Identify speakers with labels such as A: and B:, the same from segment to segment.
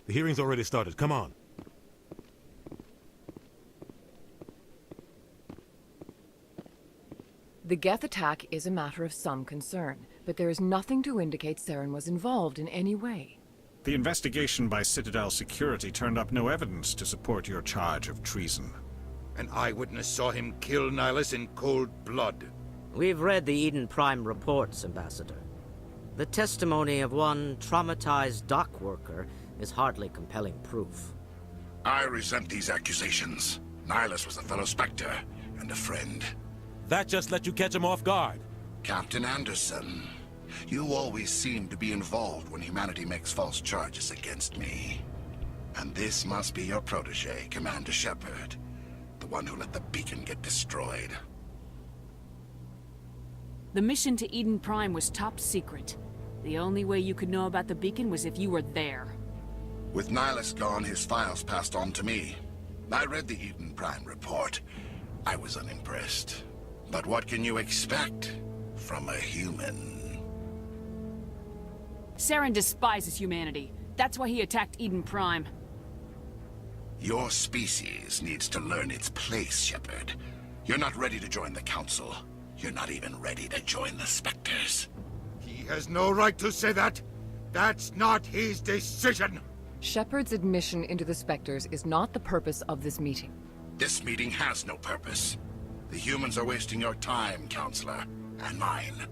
A: The hearing's already started. Come on.
B: The Geth attack is a matter of some concern, but there is nothing to indicate Saren was involved in any way.
C: The investigation by Citadel security turned up no evidence to support your charge of treason.
D: An eyewitness saw him kill Nihilus in cold blood.
E: We've read the Eden Prime reports, Ambassador. The testimony of one traumatized dock worker is hardly compelling proof.
F: I resent these accusations. Nihilus was a fellow Spectre and a friend.
A: That just let you catch him off guard.
F: Captain Anderson, you always seem to be involved when humanity makes false charges against me. And this must be your protege, Commander Shepard. The one who let the beacon get destroyed.
G: The mission to Eden Prime was top secret. The only way you could know about the beacon was if you were there.
F: With Nihilus gone, his files passed on to me. I read the Eden Prime report. I was unimpressed. But what can you expect from a human?
G: Saren despises humanity. That's why he attacked Eden Prime.
F: Your species needs to learn its place, Shepard. You're not ready to join the Council. You're not even ready to join the Spectres.
D: He has no right to say that. That's not his decision.
B: Shepard's admission into the Spectres is not the purpose of this meeting.
F: This meeting has no purpose. The humans are wasting your time, Counselor, and mine.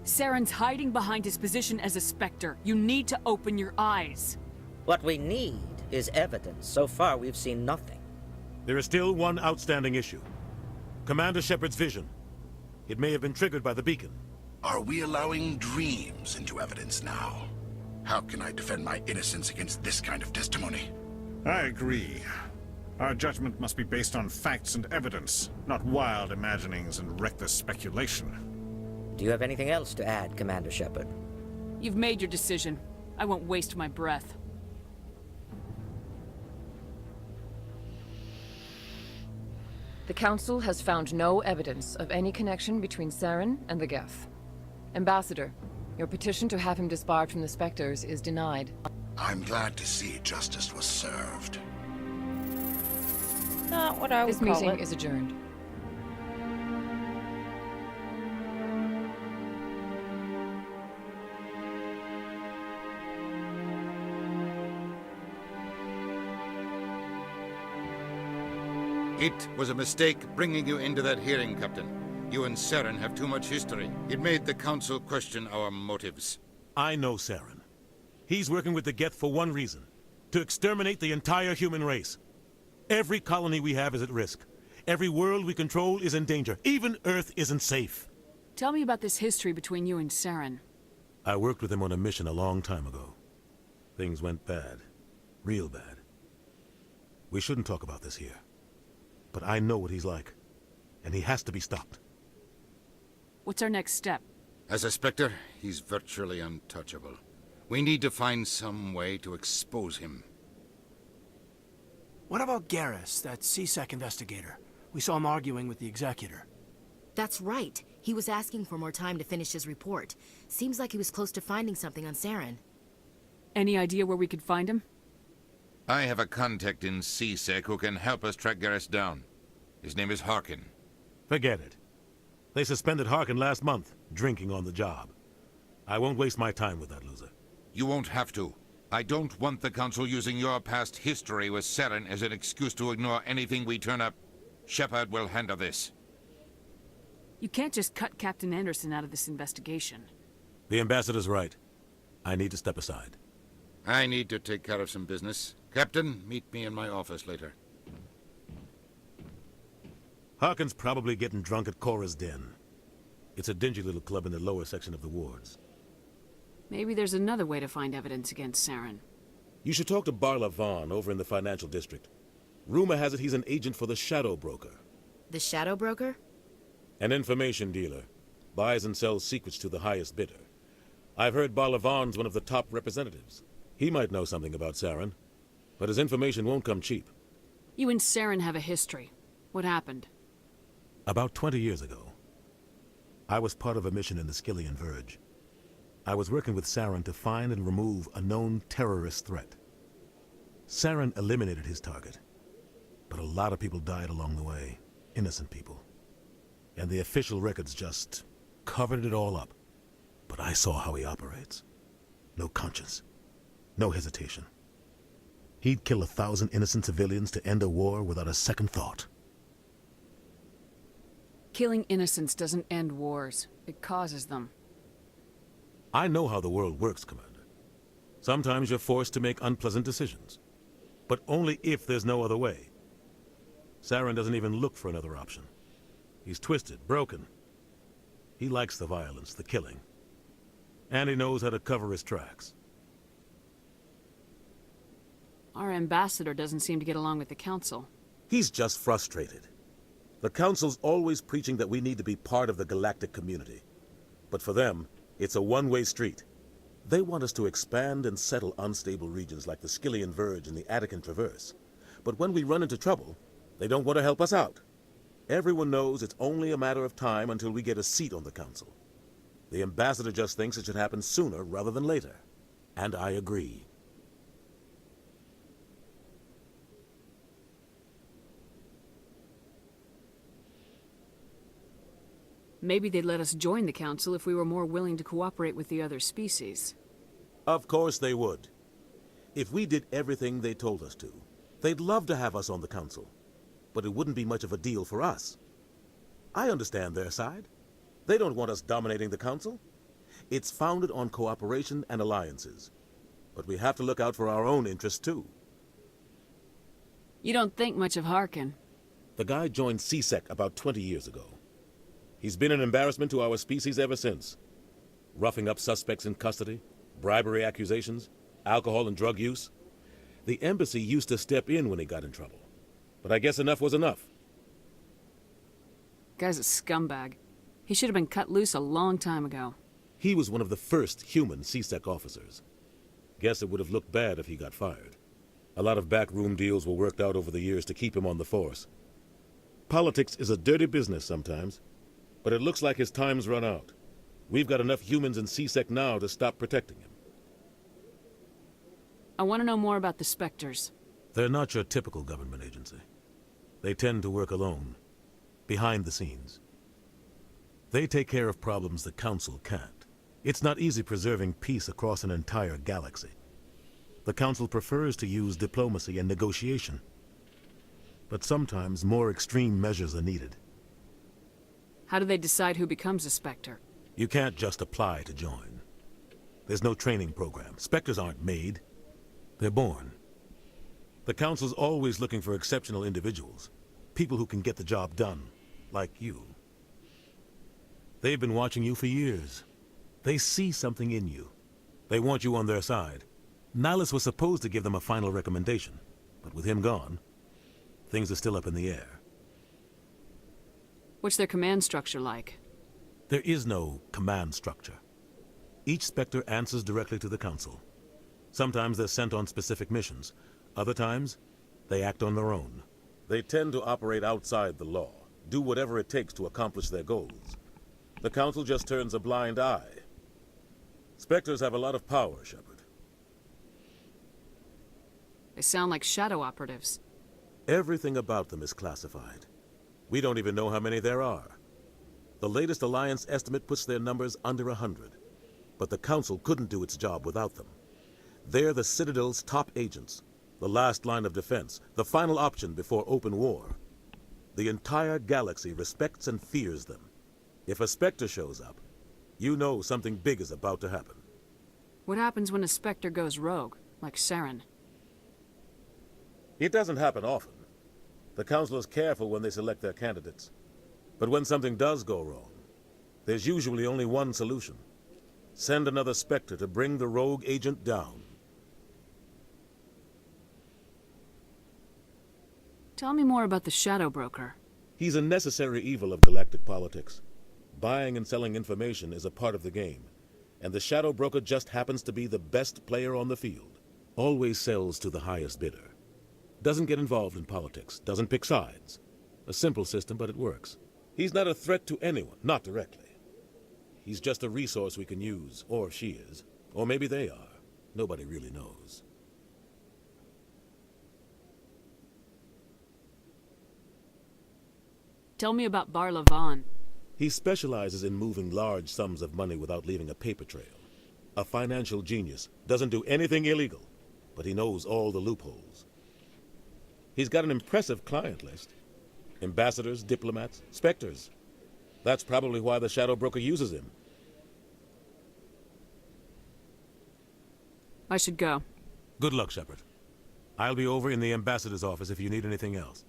G: Saren's hiding behind his position as a Spectre. You need to open your eyes.
E: What we need is evidence. So far, we've seen nothing.
A: There is still one outstanding issue. Commander Shepard's vision. It may have been triggered by the beacon.
F: Are we allowing dreams into evidence now? How can I defend my innocence against this kind of testimony?
C: I agree. Our judgment must be based on facts and evidence, not wild imaginings and reckless speculation.
E: Do you have anything else to add, Commander Shepard?
G: You've made your decision. I won't waste my breath.
B: The Council has found no evidence of any connection between Saren and the Geth. Ambassador, your petition to have him disbarred from the Spectres is denied.
F: I'm glad to see justice was served.
H: Not what I would
B: This
H: call
B: meeting
H: it.
B: is adjourned.
D: It was a mistake bringing you into that hearing, Captain. You and Saren have too much history. It made the Council question our motives.
A: I know Saren. He's working with the Geth for one reason. To exterminate the entire human race. Every colony we have is at risk. Every world we control is in danger. Even Earth isn't safe.
G: Tell me about this history between you and Saren.
A: I worked with him on a mission a long time ago. Things went bad. Real bad. We shouldn't talk about this here. But I know what he's like. And he has to be stopped.
G: What's our next step?
D: As a Spectre, he's virtually untouchable. We need to find some way to expose him.
I: What about Garrus, that CSEC investigator? We saw him arguing with the Executor.
J: That's right. He was asking for more time to finish his report. Seems like he was close to finding something on Saren.
G: Any idea where we could find him?
D: I have a contact in CSEC who can help us track Garrus down. His name is Harkin.
A: Forget it. They suspended Harkin last month, drinking on the job. I won't waste my time with that loser.
D: You won't have to. I don't want the Council using your past history with Saren as an excuse to ignore anything we turn up. Shepard will handle this.
G: You can't just cut Captain Anderson out of this investigation.
A: The Ambassador's right. I need to step aside.
D: I need to take care of some business. Captain, meet me in my office later.
A: Harkin's probably getting drunk at Cora's Den. It's a dingy little club in the lower section of the wards.
G: Maybe there's another way to find evidence against Saren.
A: You should talk to Barla Vaughn over in the financial district. Rumor has it he's an agent for the Shadow Broker.
J: The Shadow Broker?
A: An information dealer. Buys and sells secrets to the highest bidder. I've heard Barla Vaughn's one of the top representatives. He might know something about Saren, but his information won't come cheap.
G: You and Saren have a history. What happened?
A: About 20 years ago, I was part of a mission in the Skillian Verge. I was working with Saren to find and remove a known terrorist threat. Saren eliminated his target. But a lot of people died along the way. Innocent people. And the official records just covered it all up. But I saw how he operates. No conscience. No hesitation. He'd kill 1,000 innocent civilians to end a war without a second thought.
G: Killing innocents doesn't end wars. It causes them.
A: I know how the world works, Commander. Sometimes you're forced to make unpleasant decisions. But only if there's no other way. Saren doesn't even look for another option. He's twisted, broken. He likes the violence, the killing. And he knows how to cover his tracks.
G: Our ambassador doesn't seem to get along with the Council.
A: He's just frustrated. The Council's always preaching that we need to be part of the galactic community. But for them, it's a one-way street. They want us to expand and settle unstable regions like the Skillian Verge and the Attican Traverse. But when we run into trouble, they don't want to help us out. Everyone knows it's only a matter of time until we get a seat on the Council. The ambassador just thinks it should happen sooner rather than later. And I agree.
G: Maybe they'd let us join the Council if we were more willing to cooperate with the other species.
A: Of course they would. If we did everything they told us to, they'd love to have us on the Council. But it wouldn't be much of a deal for us. I understand their side. They don't want us dominating the Council. It's founded on cooperation and alliances. But we have to look out for our own interests, too.
G: You don't think much of Harkin.
A: The guy joined CSEC about 20 years ago. He's been an embarrassment to our species ever since. Roughing up suspects in custody, bribery accusations, alcohol and drug use. The embassy used to step in when he got in trouble. But I guess enough was enough.
G: Guy's a scumbag. He should have been cut loose a long time ago.
A: He was one of the first human CSEC officers. Guess it would have looked bad if he got fired. A lot of backroom deals were worked out over the years to keep him on the force. Politics is a dirty business sometimes, but it looks like his time's run out. We've got enough humans in CSEC now to stop protecting him.
G: I want to know more about the Spectres.
A: They're not your typical government agency. They tend to work alone, behind the scenes. They take care of problems the Council can't. It's not easy preserving peace across an entire galaxy. The Council prefers to use diplomacy and negotiation. But sometimes more extreme measures are needed.
G: How do they decide who becomes a Spectre?
A: You can't just apply to join. There's no training program. Spectres aren't made. They're born. The Council's always looking for exceptional individuals. People who can get the job done, like you. They've been watching you for years. They see something in you. They want you on their side. Nihilus was supposed to give them a final recommendation, but with him gone, things are still up in the air.
G: What's their command structure like?
A: There is no command structure. Each Spectre answers directly to the Council. Sometimes they're sent on specific missions. Other times, they act on their own. They tend to operate outside the law, do whatever it takes to accomplish their goals. The Council just turns a blind eye. Spectres have a lot of power, Shepard.
G: They sound like shadow operatives.
A: Everything about them is classified. We don't even know how many there are. The latest Alliance estimate puts their numbers under 100. But the Council couldn't do its job without them. They're the Citadel's top agents, the last line of defense, the final option before open war. The entire galaxy respects and fears them. If a Spectre shows up, you know something big is about to happen.
G: What happens when a Spectre goes rogue, like Saren?
A: It doesn't happen often. The Council is careful when they select their candidates. But when something does go wrong, there's usually only one solution. Send another Spectre to bring the rogue agent down.
G: Tell me more about the Shadow Broker.
A: He's a necessary evil of galactic politics. Buying and selling information is a part of the game, and the Shadow Broker just happens to be the best player on the field. Always sells to the highest bidder. Doesn't get involved in politics, doesn't pick sides. A simple system, but it works. He's not a threat to anyone, not directly. He's just a resource we can use, or she is. Or maybe they are. Nobody really knows.
G: Tell me about Barla Vaughn.
A: He specializes in moving large sums of money without leaving a paper trail. A financial genius, doesn't do anything illegal, but he knows all the loopholes. He's got an impressive client list. Ambassadors, diplomats, specters. That's probably why the Shadow Broker uses him.
G: I should go.
A: Good luck, Shepard. I'll be over in the ambassador's office if you need anything else.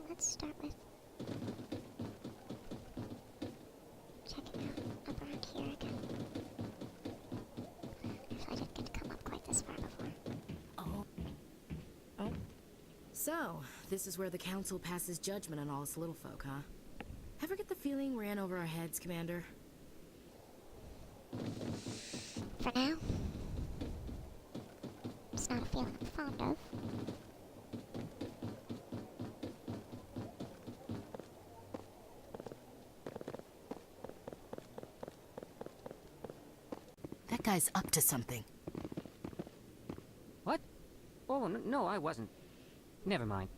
H: Let's start with checking out up around here again. Actually, I didn't get to come up quite this far before.
J: Oh. So, this is where the Council passes judgment on all us little folk, huh? Ever get the feeling we're in over our heads, Commander?
H: For now, it's not a feeling I'm fond of.
J: That guy's up to something.
K: What? Oh, no, I wasn't. Never mind.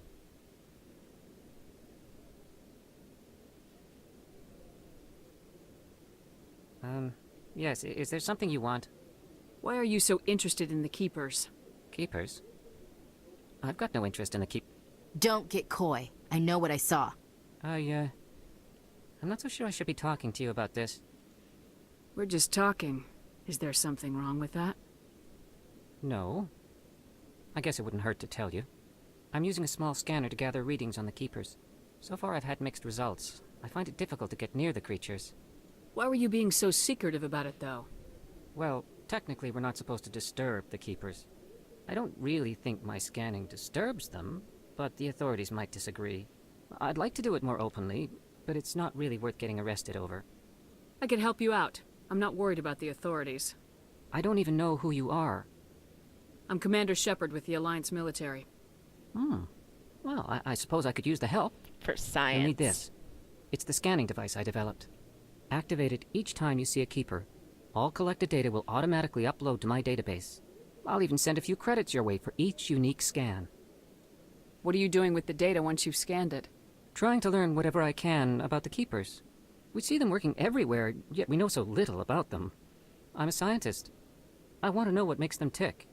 K: Yes, is there something you want?
G: Why are you so interested in the Keepers?
K: Keepers? I've got no interest in the
J: Don't get coy. I know what I saw.
K: I'm not so sure I should be talking to you about this.
G: We're just talking. Is there something wrong with that?
K: No. I guess it wouldn't hurt to tell you. I'm using a small scanner to gather readings on the Keepers. So far I've had mixed results. I find it difficult to get near the creatures.
G: Why were you being so secretive about it, though?
K: Well, technically we're not supposed to disturb the Keepers. I don't really think my scanning disturbs them, but the authorities might disagree. I'd like to do it more openly, but it's not really worth getting arrested over.
G: I could help you out. I'm not worried about the authorities.
K: I don't even know who you are.
G: I'm Commander Shepard with the Alliance military.
K: Well, I suppose I could use the help.
L: For science.
K: You'll need this. It's the scanning device I developed. Activate it each time you see a Keeper. All collected data will automatically upload to my database. I'll even send a few credits your way for each unique scan.
G: What are you doing with the data once you've scanned it?
K: Trying to learn whatever I can about the Keepers. We see them working everywhere, yet we know so little about them. I'm a scientist. I want to know what makes them tick.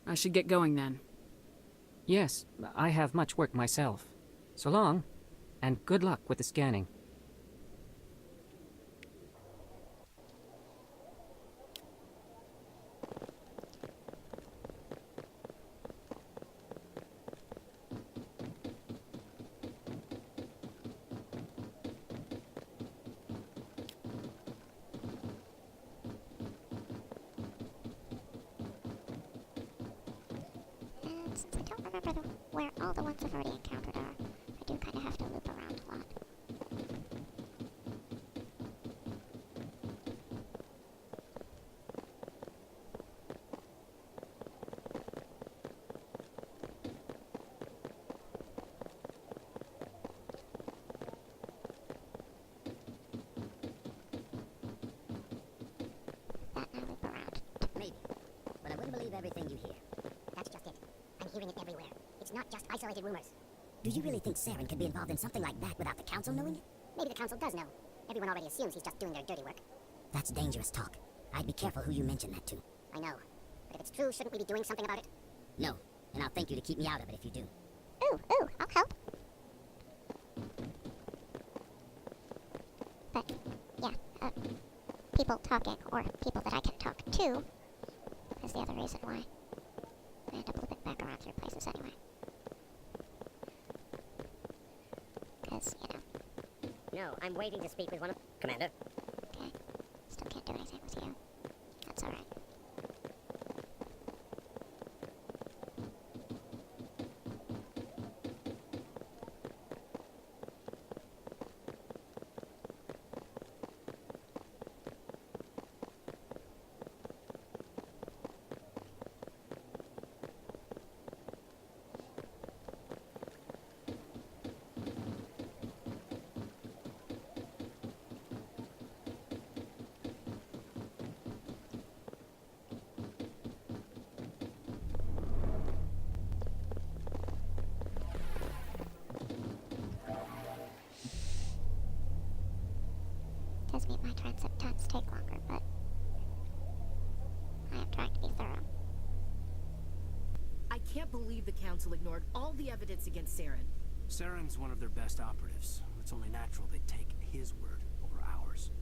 G: I should get going then.
K: Yes, I have much work myself. So long, and good luck with the scanning.
H: And since I don't remember where all the ones I've already encountered are, I do kind of have to loop around a lot. That now loop around to
L: not just isolated rumors. Do you really think Saren could be involved in something like that without the Council knowing it? Maybe the Council does know. Everyone already assumes he's just doing their dirty work. That's dangerous talk. I'd be careful who you mention that to. I know. But if it's true, shouldn't we be doing something about it? No. And I'll thank you to keep me out of it if you do.
H: Ooh, I'll help. But, yeah, people talking, or people that I can talk to, is the other reason why I end up looping back around through places anyway. Because, you know.
L: No, I'm waiting to speak with one of... Commander?
H: Okay. Still can't do anything with you. That's alright. Does mean my transit times take longer, but I am trying to be thorough.
J: I can't believe the Council ignored all the evidence against Saren.
I: Saren's one of their best operatives. It's only natural they'd take his word over ours.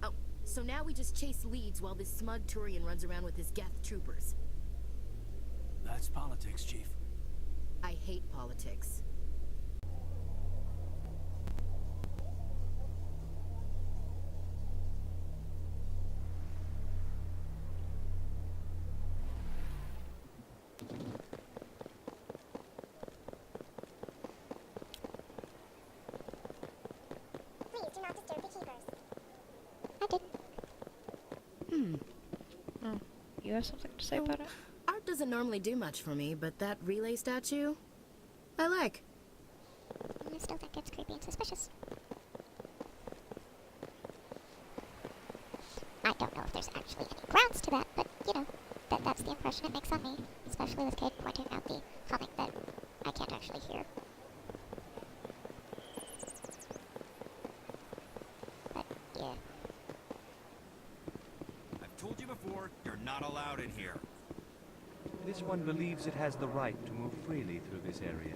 J: Oh, so now we just chase leads while this smug Turian runs around with his Geth troopers.
I: That's politics, Chief.
J: I hate politics.
H: Please do not disturb the keepers. I didn't.
M: Oh, you have something to say about it?
J: Art doesn't normally do much for me, but that relay statue, I like.
H: I still think it's creepy and suspicious. I don't know if there's actually any grounds to that, but, you know, that's the impression it makes on me. Especially with Kate pointing out the humming that I can't actually hear. But, yeah.
N: I've told you before, you're not allowed in here.
O: This one believes it has the right to move freely through this area.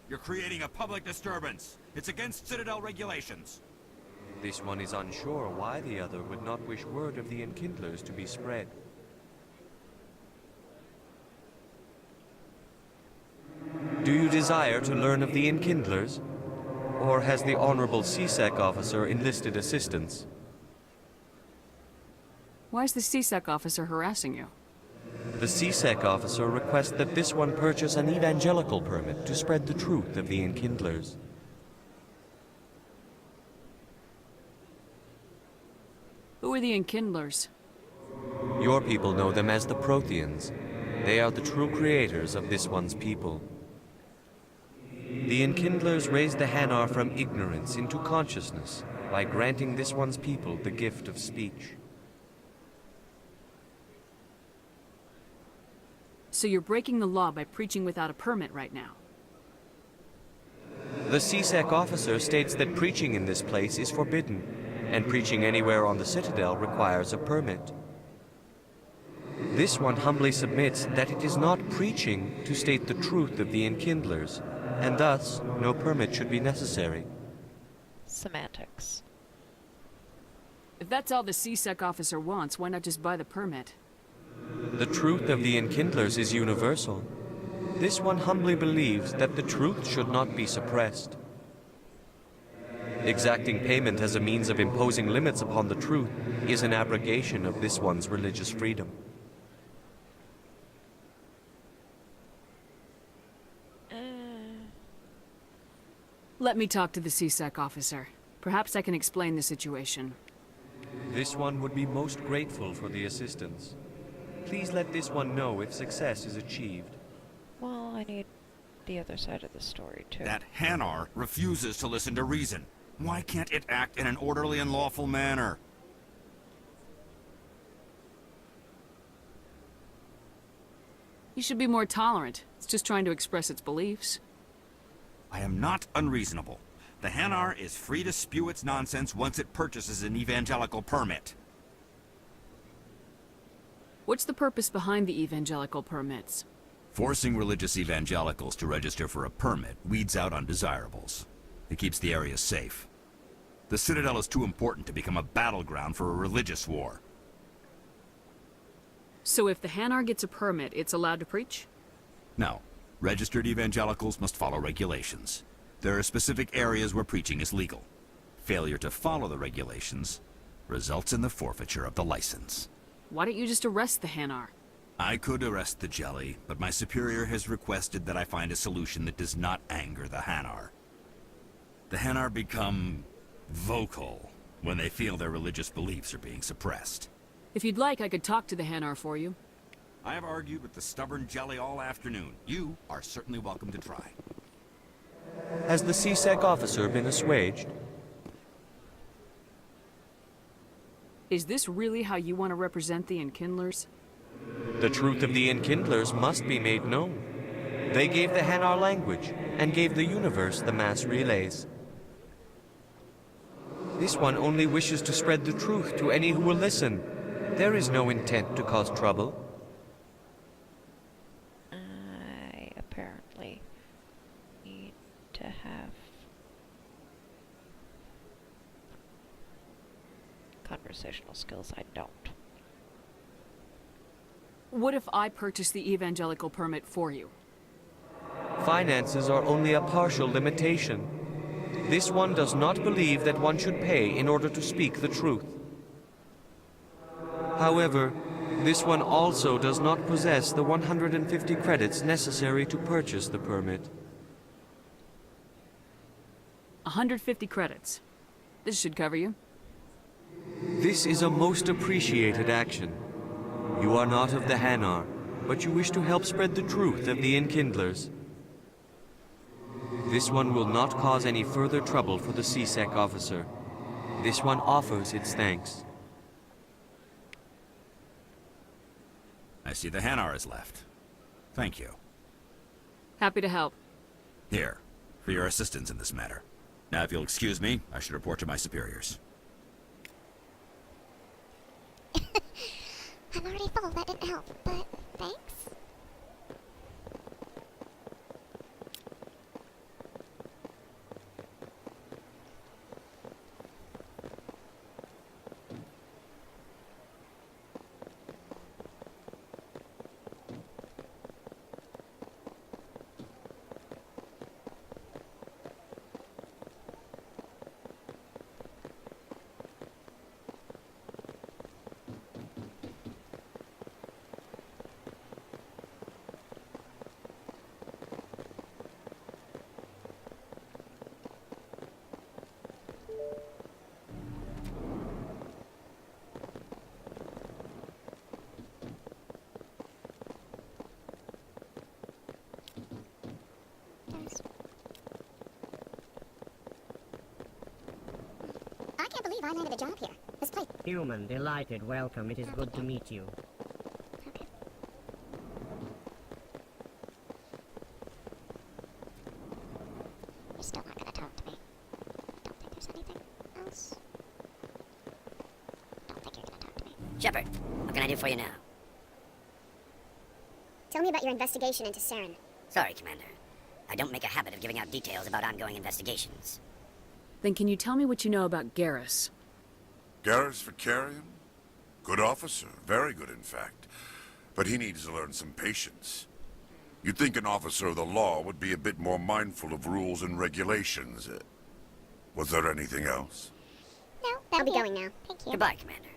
N: You're creating a public disturbance. It's against Citadel regulations.
O: This one is unsure why the other would not wish word of the Enkindlers to be spread. Do you desire to learn of the Enkindlers? Or has the Honorable CSEC officer enlisted assistance?
G: Why is the CSEC officer harassing you?
O: The CSEC officer requests that this one purchase an evangelical permit to spread the truth of the Enkindlers.
G: Who are the Enkindlers?
O: Your people know them as the Protheans. They are the true creators of this one's people. The Enkindlers raised the Hanar from ignorance into consciousness by granting this one's people the gift of speech.
G: So you're breaking the law by preaching without a permit right now?
O: The CSEC officer states that preaching in this place is forbidden, and preaching anywhere on the Citadel requires a permit. This one humbly submits that it is not preaching to state the truth of the Enkindlers, and thus no permit should be necessary.
M: Semantics.
G: If that's all the CSEC officer wants, why not just buy the permit?
O: The truth of the Enkindlers is universal. This one humbly believes that the truth should not be suppressed. Exacting payment as a means of imposing limits upon the truth is an abrogation of this one's religious freedom.
G: Let me talk to the CSEC officer. Perhaps I can explain the situation.
O: This one would be most grateful for the assistance. Please let this one know if success is achieved.
M: Well, I need the other side of the story, too.
N: That Hanar refuses to listen to reason. Why can't it act in an orderly and lawful manner?
G: You should be more tolerant. It's just trying to express its beliefs.
N: I am not unreasonable. The Hanar is free to spew its nonsense once it purchases an evangelical permit.
G: What's the purpose behind the evangelical permits?
N: Forcing religious evangelicals to register for a permit weeds out undesirables. It keeps the area safe. The Citadel is too important to become a battleground for a religious war.
G: So if the Hanar gets a permit, it's allowed to preach?
N: No. Registered evangelicals must follow regulations. There are specific areas where preaching is legal. Failure to follow the regulations results in the forfeiture of the license.
G: Why don't you just arrest the Hanar?
N: I could arrest the jelly, but my superior has requested that I find a solution that does not anger the Hanar. The Hanar become vocal when they feel their religious beliefs are being suppressed.
G: If you'd like, I could talk to the Hanar for you.
N: I have argued with the stubborn jelly all afternoon. You are certainly welcome to try.
O: Has the CSEC officer been assuaged?
G: Is this really how you want to represent the Enkindlers?
O: The truth of the Enkindlers must be made known. They gave the Hanar language, and gave the universe the mass relays. This one only wishes to spread the truth to any who will listen. There is no intent to cause trouble.
M: I apparently need to have conversational skills. I don't.
G: What if I purchase the evangelical permit for you?
O: Finances are only a partial limitation. This one does not believe that one should pay in order to speak the truth. However, this one also does not possess the 150 credits necessary to purchase the permit.
G: 150 credits. This should cover you.
O: This is a most appreciated action. You are not of the Hanar, but you wish to help spread the truth of the Enkindlers. This one will not cause any further trouble for the CSEC officer. This one offers its thanks.
N: I see the Hanar is left. Thank you.
G: Happy to help.
N: Here, for your assistance in this matter. Now, if you'll excuse me, I should report to my superiors.
H: I'm already full, that didn't help, but thanks. I can't believe I landed a job here. This place...
P: Human, delighted, welcome. It is good to meet you.
H: Okay. You're still not gonna talk to me. Don't think there's anything else. Don't think you're gonna talk to me.
L: Shepard, what can I do for you now?
H: Tell me about your investigation into Saren.
L: Sorry, Commander. I don't make a habit of giving out details about ongoing investigations.
G: Then can you tell me what you know about Garrus?
Q: Garrus Vicarian? Good officer, very good in fact. But he needs to learn some patience. You'd think an officer of the law would be a bit more mindful of rules and regulations. Was there anything else?
H: No, I'll be going now. Thank you.
L: Goodbye, Commander.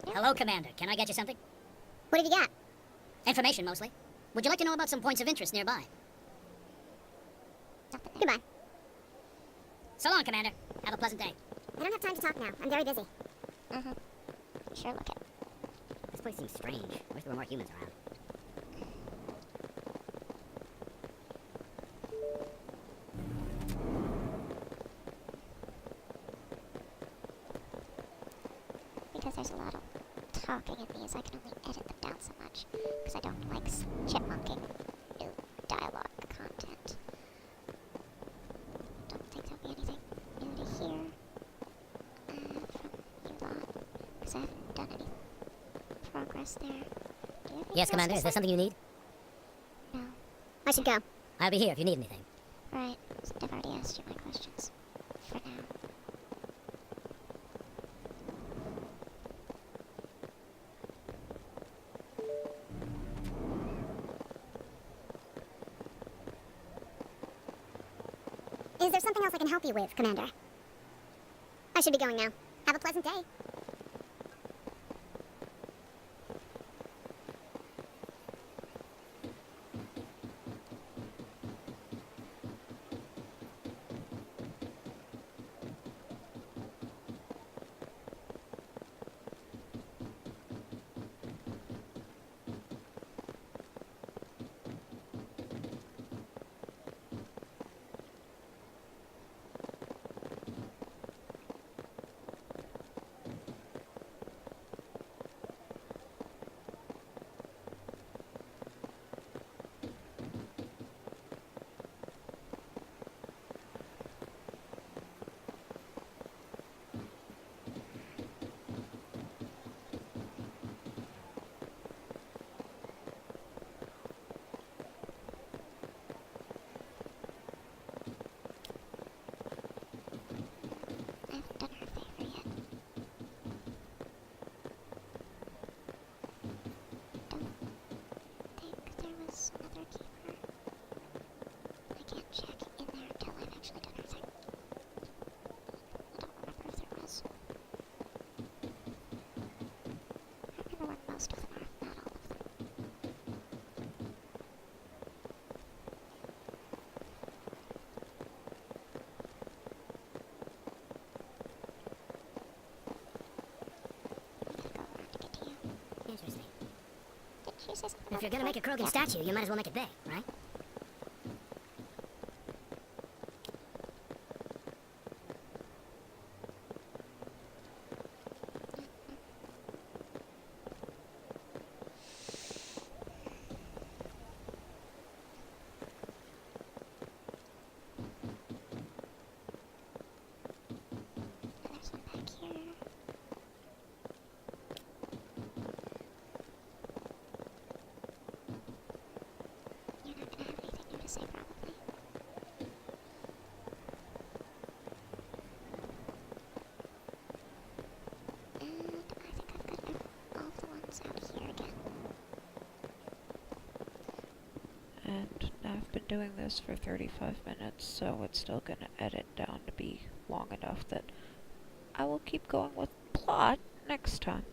R: Hello, Commander. Can I get you something?
H: What have you got?
R: Information, mostly. Would you like to know about some points of interest nearby?
H: Goodbye.
R: So long, Commander. Have a pleasant day.
H: I don't have time to talk now. I'm very busy. Mm-hmm. Sure look it.
R: This place seems strange. I wish there were more humans around.
H: there's a lot of talking in these. I can only edit them down so much, because I don't like chipmunking new dialogue content. Don't think there'll be anything new to hear from you lot, because I haven't done any progress there. Do you have
R: Yes, Commander, is there something you need?
H: No.
R: I should go. I'll be here if you need anything.
H: Right. I've already asked you my questions. For now.
L: Is there something else I can help you with, Commander?
R: I should be going now.
L: Have a pleasant day.
R: Interesting.
H: Did you say something?
R: If you're gonna make a Krogan statue, you might as well make it big, right?
H: There's one back here. You're not gonna have anything new to say, probably. And I think I've got all of the ones out here again.
M: And I've been doing this for 35 minutes, so it's still gonna edit down to be long enough that I will keep going with plot next time.